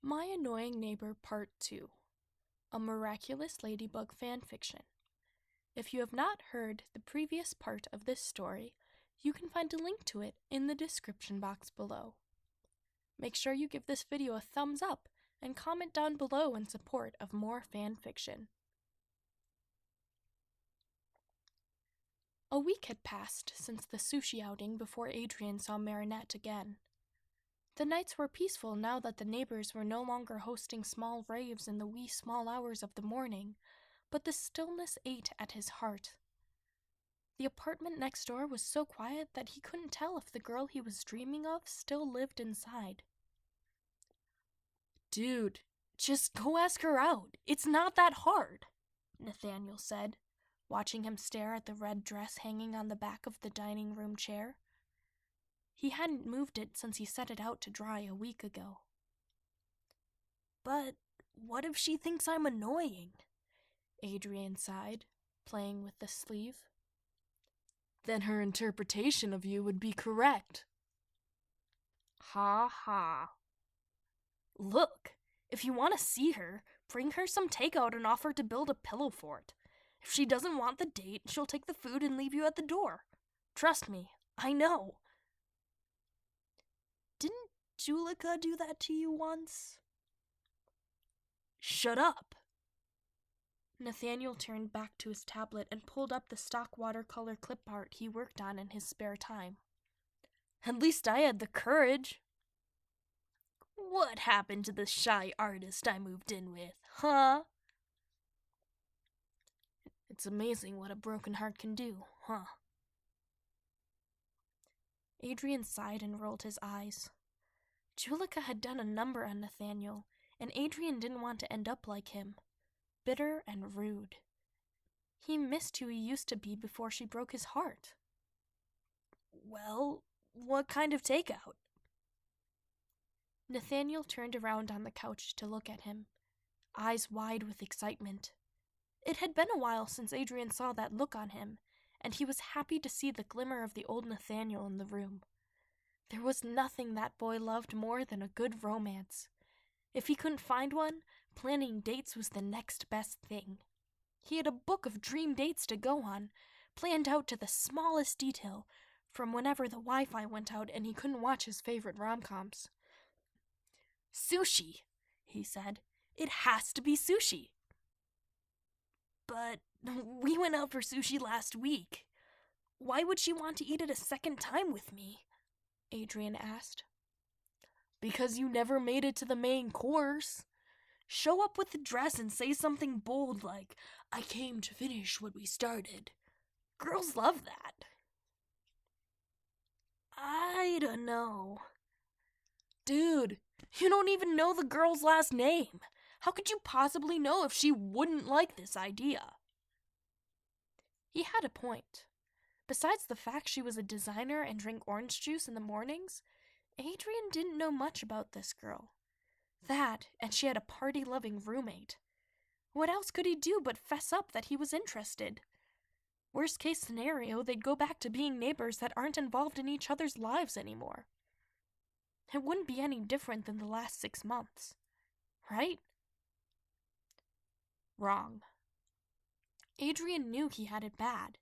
My Annoying Neighbor Part 2, a Miraculous Ladybug FanFiction. If you have not heard the previous part of this story, you can find a link to it in the description box below. Make sure you give this video a thumbs up and comment down below in support of more fanfiction. A week had passed since the sushi outing before Adrien saw Marinette again. The nights were peaceful now that the neighbors were no longer hosting small raves in the wee small hours of the morning, but the stillness ate at his heart. The apartment next door was so quiet that he couldn't tell if the girl he was dreaming of still lived inside. "Dude, just go ask her out. It's not that hard," Nathaniel said, watching him stare at the red dress hanging on the back of the dining room chair. He hadn't moved it since he set it out to dry a week ago. "But what if she thinks I'm annoying?" Adrien sighed, playing with the sleeve. "Then her interpretation of you would be correct." Ha ha. "Look, if you want to see her, bring her some takeout and offer to build a pillow fort. If she doesn't want the date, she'll take the food and leave you at the door. Trust me, I know." "Didn't Julika do that to you once?" "Shut up." Nathaniel turned back to his tablet and pulled up the stock watercolor clip art he worked on in his spare time. "At least I had the courage." "What happened to the shy artist I moved in with, huh?" "It's amazing what a broken heart can do, huh?" Adrien sighed and rolled his eyes. Julika had done a number on Nathaniel, and Adrien didn't want to end up like him, bitter and rude. He missed who he used to be before she broke his heart. "Well, what kind of takeout?" Nathaniel turned around on the couch to look at him, eyes wide with excitement. It had been a while since Adrien saw that look on him, and he was happy to see the glimmer of the old Nathaniel in the room. There was nothing that boy loved more than a good romance. If he couldn't find one, planning dates was the next best thing. He had a book of dream dates to go on, planned out to the smallest detail, from whenever the Wi-Fi went out and he couldn't watch his favorite rom-coms. "Sushi," he said. "It has to be sushi." "But we went out for sushi last week. Why would she want to eat it a second time with me?" Adrien asked. "Because you never made it to the main course. Show up with the dress and say something bold like, 'I came to finish what we started.' Girls love that." "I don't know." "Dude, you don't even know the girl's last name. How could you possibly know if she wouldn't like this idea?" He had a point. Besides the fact she was a designer and drank orange juice in the mornings, Adrien didn't know much about this girl. That, and she had a party-loving roommate. What else could he do but fess up that he was interested? Worst case scenario, they'd go back to being neighbors that aren't involved in each other's lives anymore. It wouldn't be any different than the last 6 months. Right? Wrong. Adrien knew he had it bad,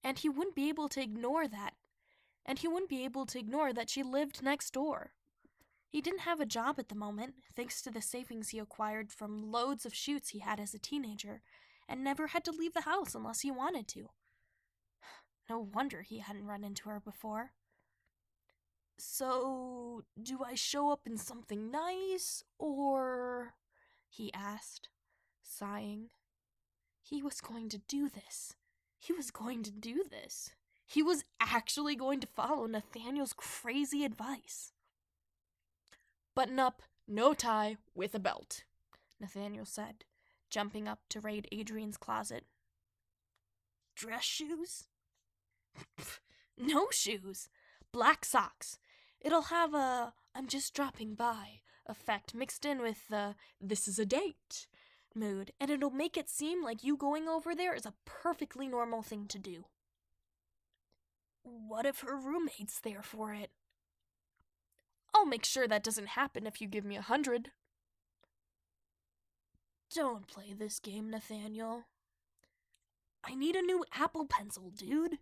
and he wouldn't be able to ignore that. And he wouldn't be able to ignore that she lived next door. He didn't have a job at the moment, thanks to the savings he acquired from loads of shoots he had as a teenager, and never had to leave the house unless he wanted to. No wonder he hadn't run into her before. "So, do I show up in something nice, or?" he asked, sighing. He was going to do this. He was going to do this. He was actually going to follow Nathaniel's crazy advice. "Button up, no tie, with a belt," Nathaniel said, jumping up to raid Adrien's closet. "Dress shoes?" "No shoes. Black socks. It'll have a 'I'm just dropping by' effect mixed in with the 'this is a date' mood, and it'll make it seem like you going over there is a perfectly normal thing to do." "What if her roommate's there for it?" "I'll make sure that doesn't happen if you give me 100. Don't play this game, Nathaniel. I need a new Apple Pencil, dude.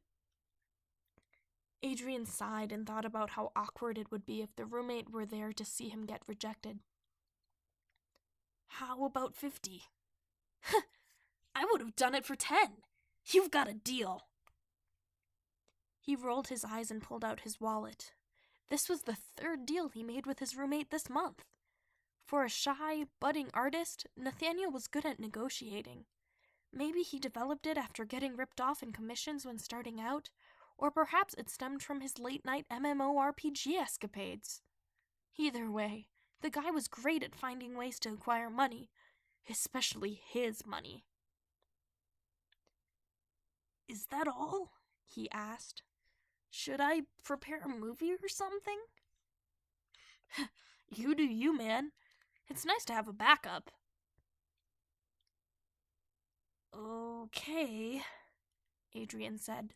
Adrien sighed and thought about how awkward it would be if the roommate were there to see him get rejected. How about 50? I would have done it for 10. You've got a deal. He rolled his eyes and pulled out his wallet. This was the third deal he made with his roommate this month. For a shy, budding artist, Nathaniel was good at negotiating. Maybe he developed it after getting ripped off in commissions when starting out, or perhaps it stemmed from his late-night MMORPG escapades. Either way, the guy was great at finding ways to acquire money, especially his money. Is that all? He asked. Should I prepare a movie or something? You do you, man. It's nice to have a backup. Okay, Adrien said,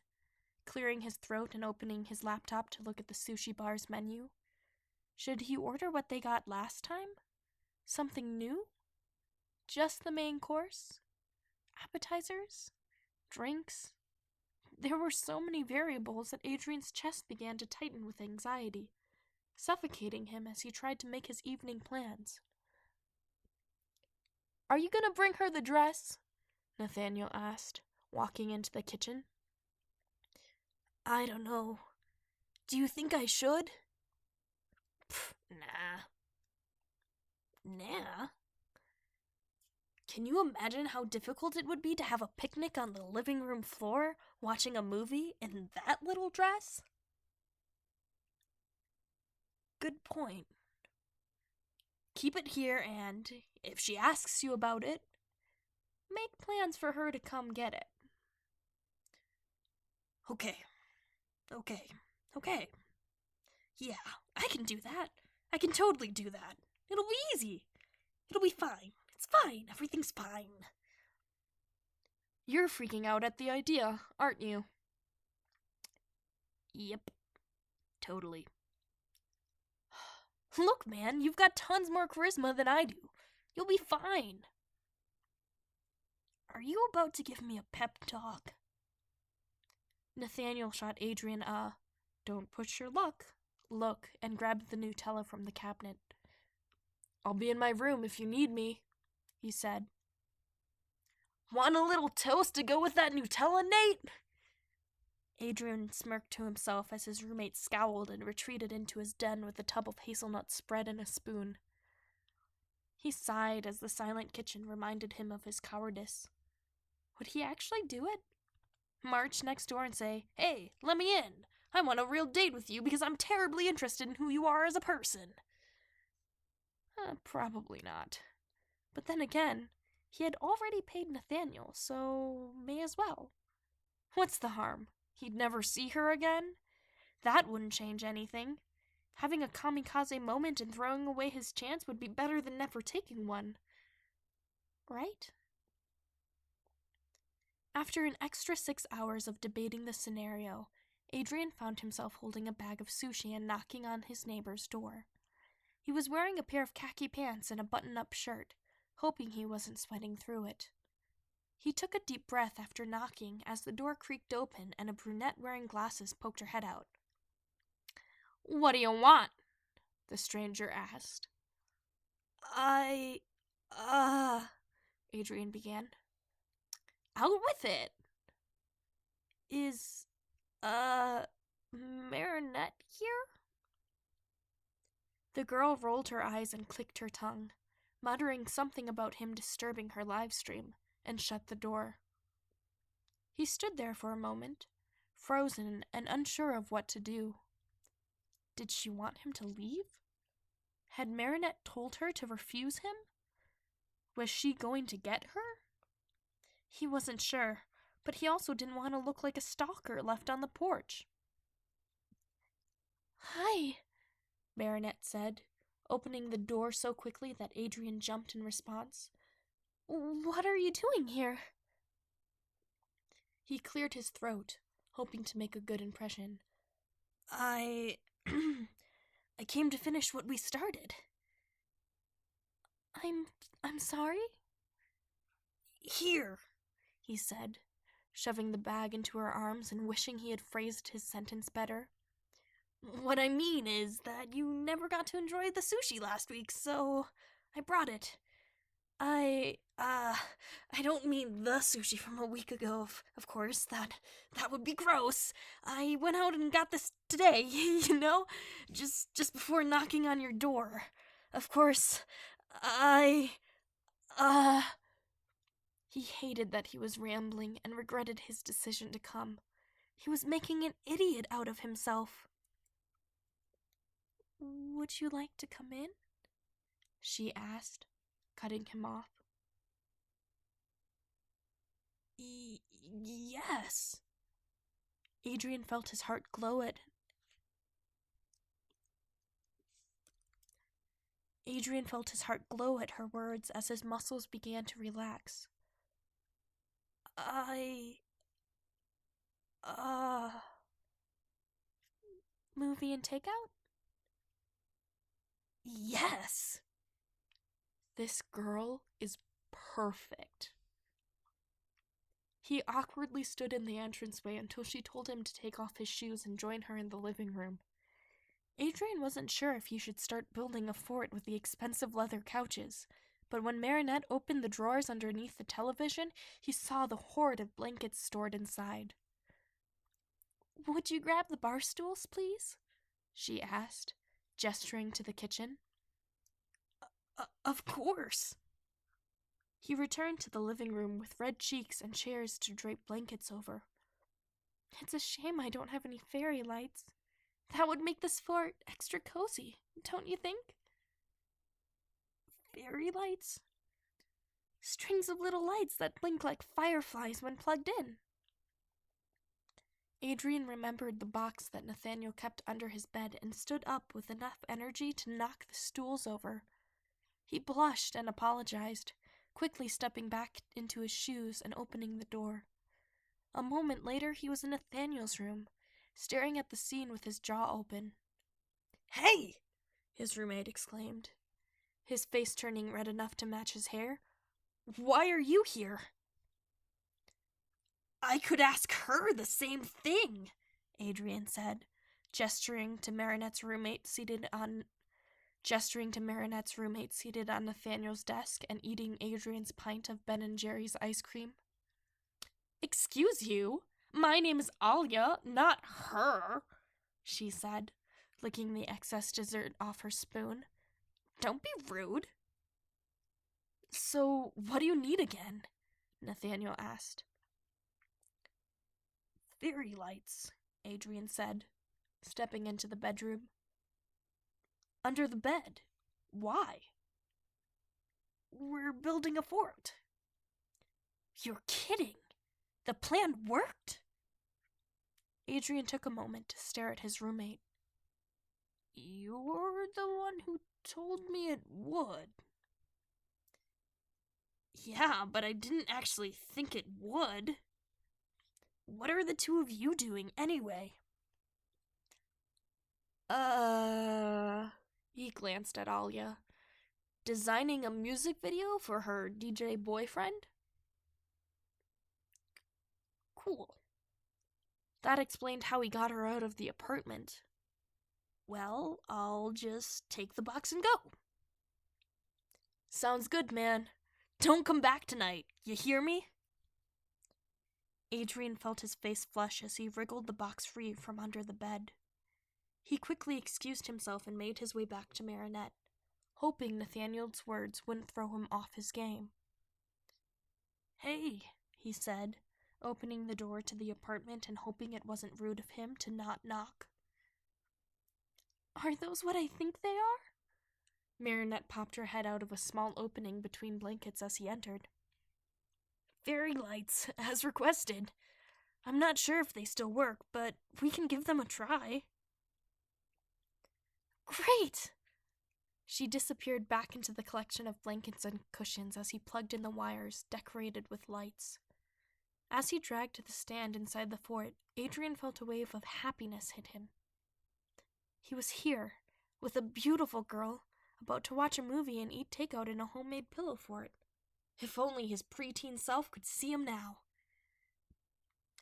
clearing his throat and opening his laptop to look at the sushi bar's menu. Should he order what they got last time? Something new? Just the main course? Appetizers? Drinks? There were so many variables that Adrien's chest began to tighten with anxiety, suffocating him as he tried to make his evening plans. Are you gonna bring her the dress? Nathaniel asked, walking into the kitchen. I don't know. Do you think I should? Nah. Nah? Can you imagine how difficult it would be to have a picnic on the living room floor, watching a movie in that little dress? Good point. Keep it here and, if she asks you about it, make plans for her to come get it. Okay. Yeah, I can do that. I can totally do that. It'll be easy. It'll be fine. It's fine. Everything's fine. You're freaking out at the idea, aren't you? Yep. Totally. Look, man, you've got tons more charisma than I do. You'll be fine. Are you about to give me a pep talk? Nathaniel shot Adrien a "don't push your luck" look and grabbed the Nutella from the cabinet. I'll be in my room if you need me, he said. Want a little toast to go with that Nutella, Nate? Adrien smirked to himself as his roommate scowled and retreated into his den with a tub of hazelnut spread and a spoon. He sighed as the silent kitchen reminded him of his cowardice. Would he actually do it? March next door and say, "Hey, let me in. I want a real date with you because I'm terribly interested in who you are as a person." Probably not. But then again, he had already paid Nathaniel, so may as well. What's the harm? He'd never see her again? That wouldn't change anything. Having a kamikaze moment and throwing away his chance would be better than never taking one. Right? After an extra 6 hours of debating the scenario, Adrien found himself holding a bag of sushi and knocking on his neighbor's door. He was wearing a pair of khaki pants and a button-up shirt, hoping he wasn't sweating through it. He took a deep breath after knocking as the door creaked open and a brunette wearing glasses poked her head out. "What do you want?" the stranger asked. Adrien began. Out with it! Is, Marinette here? The girl rolled her eyes and clicked her tongue, muttering something about him disturbing her live stream, and shut the door. He stood there for a moment, frozen and unsure of what to do. Did she want him to leave? Had Marinette told her to refuse him? Was she going to get her? He wasn't sure, but he also didn't want to look like a stalker left on the porch. "Hi," Marinette said, opening the door so quickly that Adrien jumped in response. "What are you doing here?" He cleared his throat, hoping to make a good impression. I came to finish what we started." I'm sorry?" Here, he said, shoving the bag into her arms and wishing he had phrased his sentence better. What I mean is that you never got to enjoy the sushi last week, so I brought it. I don't mean the sushi from a week ago, of course. That would be gross. I went out and got this today, you know? Just before knocking on your door. Of course, He hated that he was rambling and regretted his decision to come. He was making an idiot out of himself. Would you like to come in? She asked, cutting him off. Yes. Adrien felt his heart glow at her words as his muscles began to relax. Movie and takeout? Yes. This girl is perfect. He awkwardly stood in the entranceway until she told him to take off his shoes and join her in the living room. Adrien wasn't sure if he should start building a fort with the expensive leather couches, but when Marinette opened the drawers underneath the television, he saw the hoard of blankets stored inside. Would you grab the bar stools, please? She asked, gesturing to the kitchen. Of course. He returned to the living room with red cheeks and chairs to drape blankets over. It's a shame I don't have any fairy lights. That would make this fort extra cozy, don't you think? Fairy lights? Strings of little lights that blink like fireflies when plugged in. Adrien remembered the box that Nathaniel kept under his bed and stood up with enough energy to knock the stools over. He blushed and apologized, quickly stepping back into his shoes and opening the door. A moment later, he was in Nathaniel's room, staring at the scene with his jaw open. Hey! His roommate exclaimed, his face turning red enough to match his hair. Why are you here? I could ask her the same thing, Adrien said, gesturing to Marinette's roommate seated on Nathaniel's desk and eating Adrien's pint of Ben & Jerry's ice cream. Excuse you, my name is Alia, not her, she said, licking the excess dessert off her spoon. Don't be rude. So, what do you need again? Nathaniel asked. Fairy lights, Adrien said, stepping into the bedroom. Under the bed? Why? We're building a fort. You're kidding. The plan worked? Adrien took a moment to stare at his roommate. You're the one who told me it would. Yeah, but I didn't actually think it would. What are the two of you doing anyway? He glanced at Alia. Designing a music video for her DJ boyfriend? Cool. That explained how he got her out of the apartment. Well, I'll just take the box and go. Sounds good, man. Don't come back tonight, you hear me? Adrien felt his face flush as he wriggled the box free from under the bed. He quickly excused himself and made his way back to Marinette, hoping Nathaniel's words wouldn't throw him off his game. Hey, he said, opening the door to the apartment and hoping it wasn't rude of him to not knock. Are those what I think they are? Marinette popped her head out of a small opening between blankets as he entered. Fairy lights, as requested. I'm not sure if they still work, but we can give them a try. Great! She disappeared back into the collection of blankets and cushions as he plugged in the wires decorated with lights. As he dragged to the stand inside the fort, Adrien felt a wave of happiness hit him. He was here, with a beautiful girl, about to watch a movie and eat takeout in a homemade pillow fort. If only his preteen self could see him now.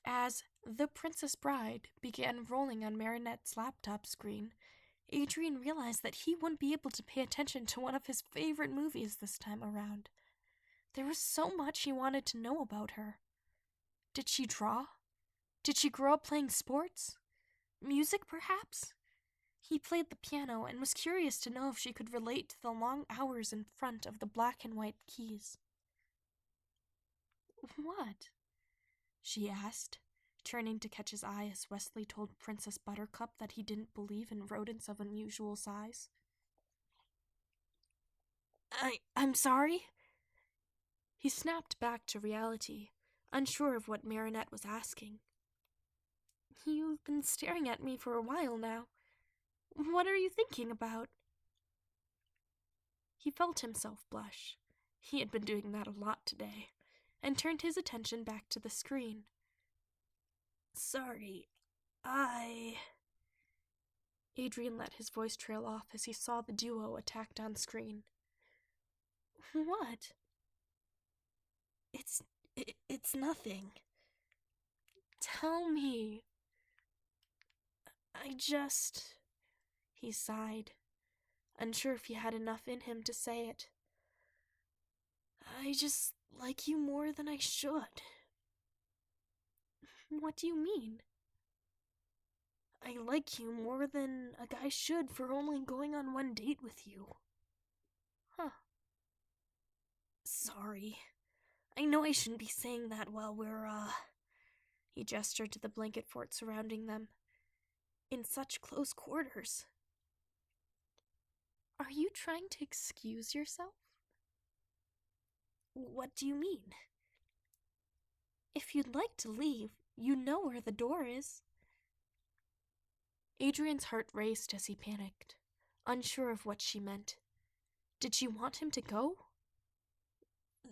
As The Princess Bride began rolling on Marinette's laptop screen, Adrien realized that he wouldn't be able to pay attention to one of his favorite movies this time around. There was so much he wanted to know about her. Did she draw? Did she grow up playing sports? Music, perhaps? He played the piano and was curious to know if she could relate to the long hours in front of the black and white keys. What? She asked, turning to catch his eye as Wesley told Princess Buttercup that he didn't believe in rodents of unusual size. I'm sorry? He snapped back to reality, unsure of what Marinette was asking. You've been staring at me for a while now. What are you thinking about? He felt himself blush. He had been doing that a lot today, and turned his attention back to the screen. Sorry, Adrien let his voice trail off as he saw the duo attacked on screen. What? It's nothing. Tell me. He sighed, unsure if he had enough in him to say it. I just like you more than I should. What do you mean? I like you more than a guy should for only going on one date with you. Huh. Sorry. I know I shouldn't be saying that while we're, He gestured to the blanket fort surrounding them. In such close quarters. Are you trying to excuse yourself? What do you mean? If you'd like to leave, you know where the door is. Adrien's heart raced as he panicked, unsure of what she meant. Did she want him to go?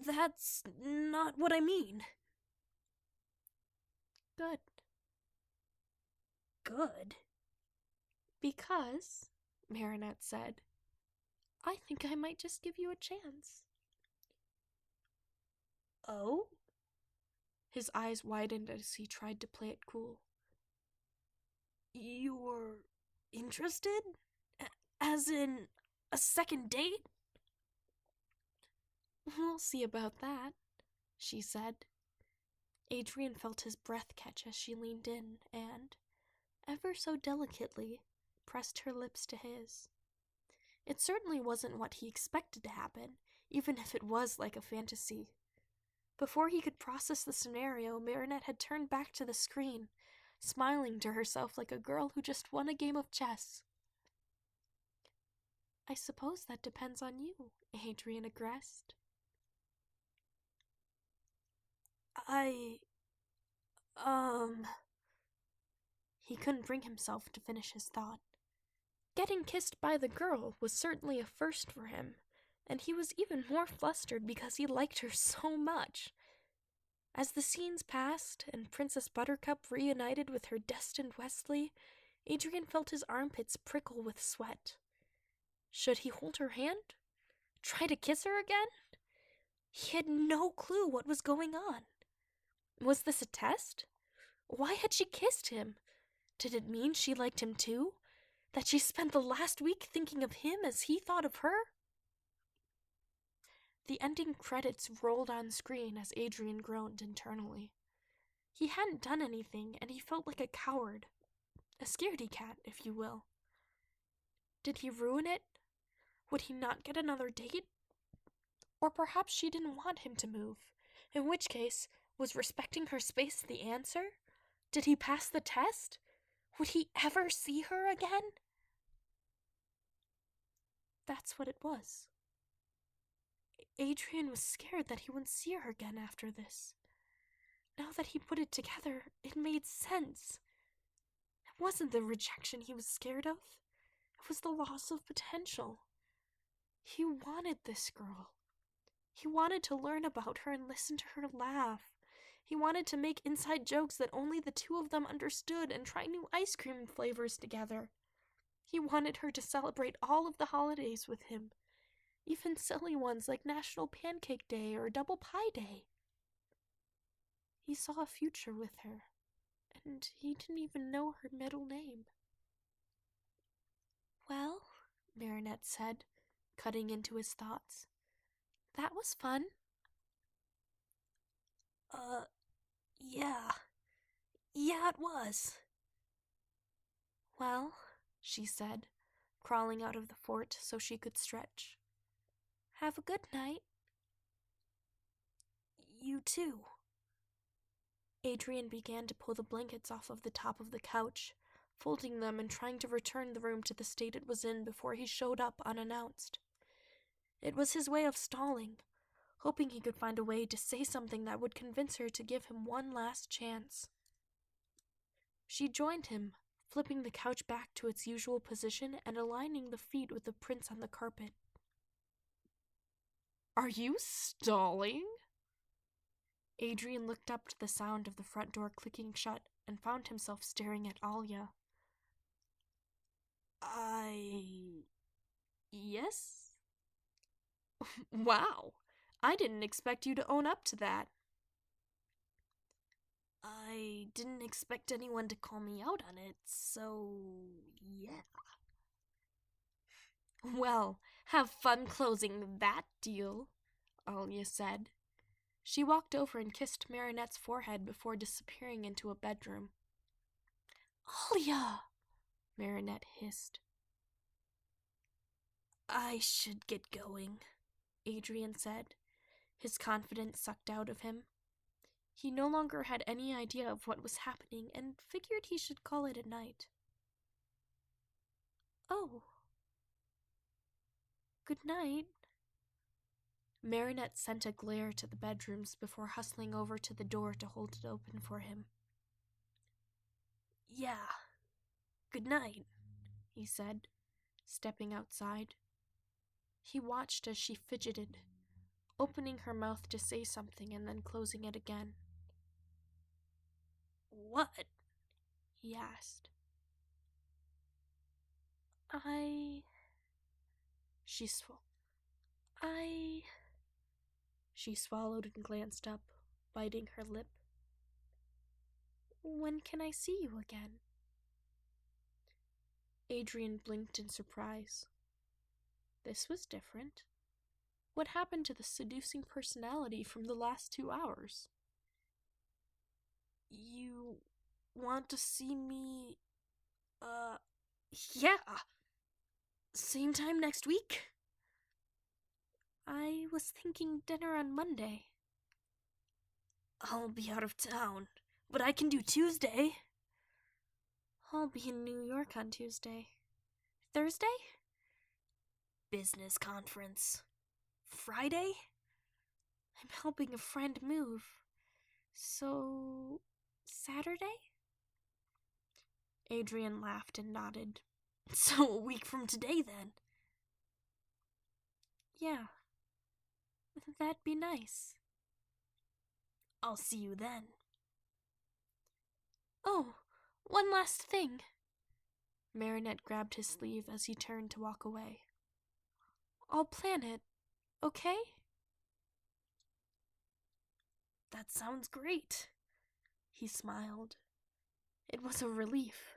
That's not what I mean. Good. Good? Because, Marinette said, I think I might just give you a chance. Oh? His eyes widened as he tried to play it cool. You're interested? As in a second date? We'll see about that, she said. Adrien felt his breath catch as she leaned in and, ever so delicately, pressed her lips to his. It certainly wasn't what he expected to happen, even if it was like a fantasy. Before he could process the scenario, Marinette had turned back to the screen, smiling to herself like a girl who just won a game of chess. I suppose that depends on you, Adrien aggressed. He couldn't bring himself to finish his thought. Getting kissed by the girl was certainly a first for him, and he was even more flustered because he liked her so much. As the scenes passed and Princess Buttercup reunited with her destined Wesley, Adrien felt his armpits prickle with sweat. Should he hold her hand? Try to kiss her again? He had no clue what was going on. Was this a test? Why had she kissed him? Did it mean she liked him too? That she spent the last week thinking of him as he thought of her? The ending credits rolled on screen as Adrien groaned internally. He hadn't done anything, and he felt like a coward. A scaredy cat, if you will. Did he ruin it? Would he not get another date? Or perhaps she didn't want him to move, in which case, was respecting her space the answer? Did he pass the test? Would he ever see her again? That's what it was. Adrien was scared that he wouldn't see her again after this. Now that he put it together, it made sense. It wasn't the rejection he was scared of. It was the loss of potential. He wanted this girl. He wanted to learn about her and listen to her laugh. He wanted to make inside jokes that only the two of them understood and try new ice cream flavors together. He wanted her to celebrate all of the holidays with him, even silly ones like National Pancake Day or Double Pie Day. He saw a future with her, and he didn't even know her middle name. Well, Marinette said, cutting into his thoughts, that was fun. Yeah. Yeah, it was. Well, she said, crawling out of the fort so she could stretch. Have a good night. You too. Adrien began to pull the blankets off of the top of the couch, folding them and trying to return the room to the state it was in before he showed up unannounced. It was his way of stalling, hoping he could find a way to say something that would convince her to give him one last chance. She joined him, flipping the couch back to its usual position and aligning the feet with the prints on the carpet. Are you stalling? Adrien looked up to the sound of the front door clicking shut and found himself staring at Alia. Yes? Wow, I didn't expect you to own up to that. I didn't expect anyone to call me out on it, so yeah. Well, have fun closing that deal, Alia said. She walked over and kissed Marinette's forehead before disappearing into a bedroom. Alia! Marinette hissed. I should get going, Adrien said, his confidence sucked out of him. He no longer had any idea of what was happening and figured he should call it a night. Oh. Good night. Marinette sent a glare to the bedrooms before hustling over to the door to hold it open for him. Yeah. Good night, he said, stepping outside. He watched as she fidgeted, opening her mouth to say something and then closing it again. What? He asked. She swallowed and glanced up, biting her lip. When can I see you again? Adrien blinked in surprise. This was different. What happened to the seducing personality from the last 2 hours? You want to see me? Yeah. Same time next week? I was thinking dinner on Monday. I'll be out of town, but I can do Tuesday. I'll be in New York on Tuesday. Thursday? Business conference. Friday? I'm helping a friend move. So, Saturday? Adrien laughed and nodded. So a week from today, then. Yeah. That'd be nice. I'll see you then. Oh, one last thing. Marinette grabbed his sleeve as he turned to walk away. I'll plan it, okay? That sounds great. He smiled. It was a relief.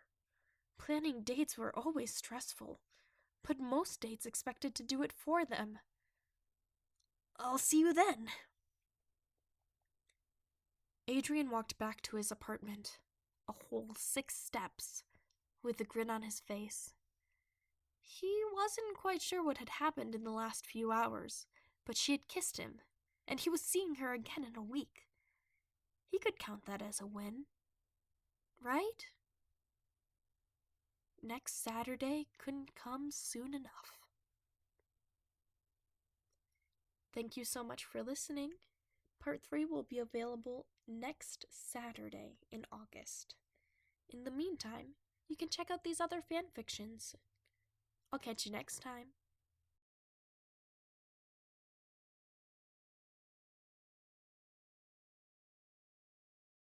Planning dates were always stressful, but most dates expected to do it for them. I'll see you then. Adrien walked back to his apartment, a whole 6 steps, with a grin on his face. He wasn't quite sure what had happened in the last few hours, but she had kissed him, and he was seeing her again in a week. He could count that as a win. Right? Next Saturday couldn't come soon enough. Thank you so much for listening. Part 3 will be available next Saturday in August. In the meantime, you can check out these other fan fictions. I'll catch you next time.